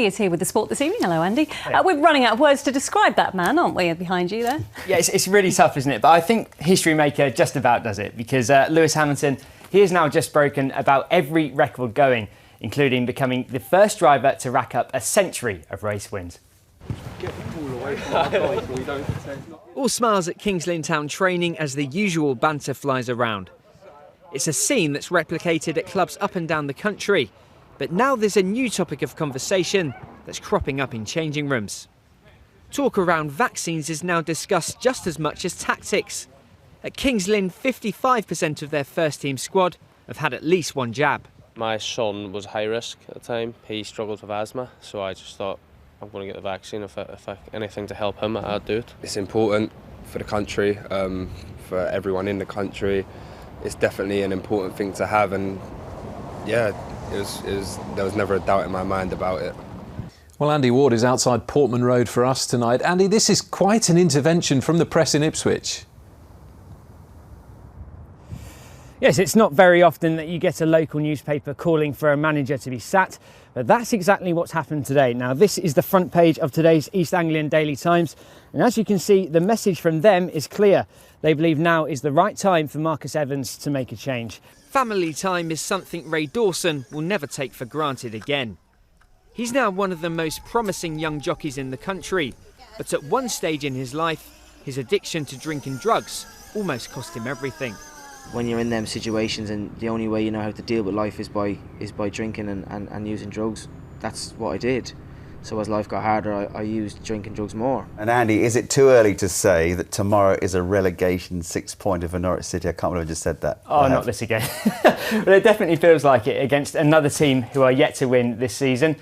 Andy is here with the sport this evening. Hello, Andy. We're running out of words to describe that man, aren't we, behind you there? Yeah, it's really tough, isn't it? But I think history maker just about does it, because Lewis Hamilton, he has now just broken about every record going, including becoming the first driver to rack up a century of race wins. All smiles at Kings Lynn Town training as the usual banter flies around. It's a scene that's replicated at clubs up and down the country. But now there's a new topic of conversation that's cropping up in changing rooms. Talk around vaccines is now discussed just as much as tactics. At Kings Lynn, 55% of their first team squad have had at least one jab. My son was high risk at the time. He struggled with asthma, so I just thought, I'm going to get the vaccine. If anything to help him, I'd do it. It's important for the country, for everyone in the country. It's definitely an important thing to have, and yeah, there was never a doubt in my mind about it. Well, Andy Ward is outside Portman Road for us tonight. Andy, this is quite an intervention from the press in Ipswich. Yes, it's not very often that you get a local newspaper calling for a manager to be sat, but that's exactly what's happened today. Now, this is the front page of today's East Anglian Daily Times, and as you can see, the message from them is clear. They believe now is the right time for Marcus Evans to make a change. Family time is something Ray Dawson will never take for granted again. He's now one of the most promising young jockeys in the country, but at one stage in his life, his addiction to drink and drugs almost cost him everything. When you're in them situations and the only way you know how to deal with life is by drinking and using drugs, that's what I did. So as life got harder, I used drinking drugs more. And Andy, is it too early to say that tomorrow is a relegation 6-pointer for Norwich City? I can't believe I just said that. Oh, not this again. But it definitely feels like it against another team who are yet to win this season.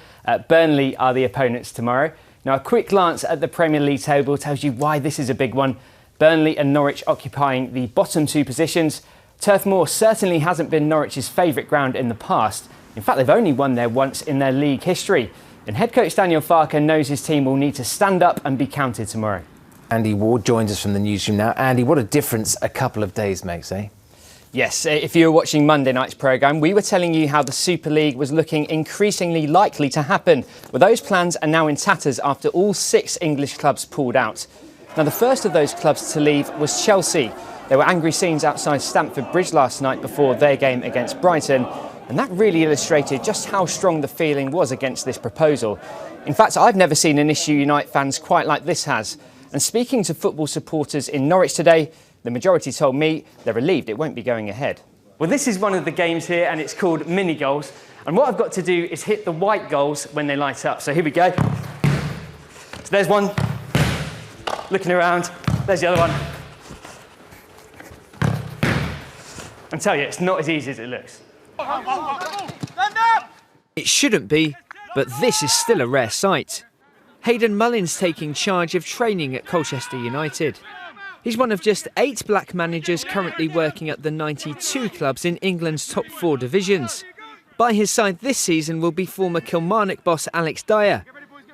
Burnley are the opponents tomorrow. Now, a quick glance at the Premier League table tells you why this is a big one. Burnley and Norwich occupying the bottom two positions. Turf Moor certainly hasn't been Norwich's favourite ground in the past. In fact, they've only won there once in their league history. And head coach Daniel Farker knows his team will need to stand up and be counted tomorrow. Andy Ward joins us from the newsroom now. Andy, what a difference a couple of days makes, eh? Yes, if you were watching Monday night's programme, we were telling you how the Super League was looking increasingly likely to happen. Well, those plans are now in tatters after all 6 English clubs pulled out. Now, the first of those clubs to leave was Chelsea. There were angry scenes outside Stamford Bridge last night before their game against Brighton, and that really illustrated just how strong the feeling was against this proposal. In fact, I've never seen an issue unite fans quite like this has. And speaking to football supporters in Norwich today, the majority told me they're relieved it won't be going ahead. Well, this is one of the games here, and it's called mini goals. And what I've got to do is hit the white goals when they light up. So here we go. So there's one. Looking around, there's the other one. I tell you, it's not as easy as it looks. It shouldn't be, but this is still a rare sight. Hayden Mullins taking charge of training at Colchester United. He's one of just 8 black managers currently working at the 92 clubs in England's top 4 divisions. By his side this season will be former Kilmarnock boss Alex Dyer,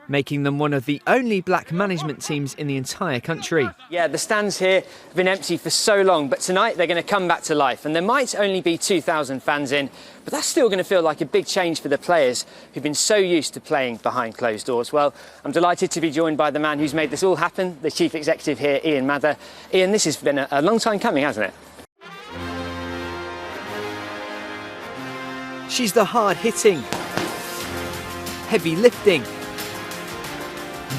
making them one of the only black management teams in the entire country. Yeah, the stands here have been empty for so long, but tonight they're going to come back to life, and there might only be 2,000 fans in, but that's still going to feel like a big change for the players who've been so used to playing behind closed doors. Well, I'm delighted to be joined by the man who's made this all happen, the chief executive here, Ian Mather. Ian, this has been a long time coming, hasn't it? She's the hard-hitting, heavy-lifting,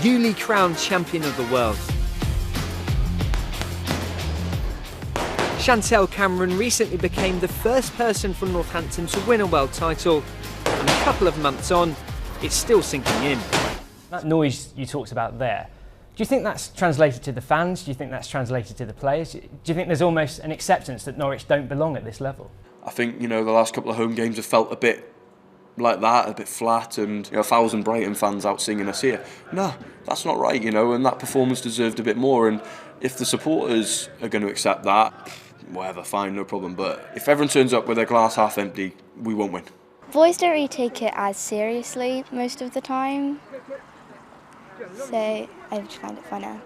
newly crowned champion of the world. Chantelle Cameron recently became the first person from Northampton to win a world title, and a couple of months on, it's still sinking in. That noise you talked about there, do you think that's translated to the fans? Do you think that's translated to the players? Do you think there's almost an acceptance that Norwich don't belong at this level? I think, the last couple of home games have felt a bit like that, a bit flat, and 1,000 Brighton fans out singing us here. No, that's not right, and that performance deserved a bit more. And if the supporters are going to accept that, whatever, fine, no problem. But if everyone turns up with their glass half empty, we won't win. Boys don't really take it as seriously most of the time, so I just find it funner.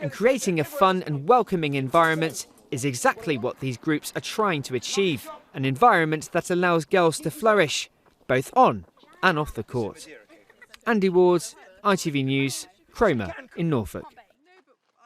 And creating a fun and welcoming environment is exactly what these groups are trying to achieve. An environment that allows girls to flourish, both on and off the court. Andy Ward, ITV News, Cromer in Norfolk.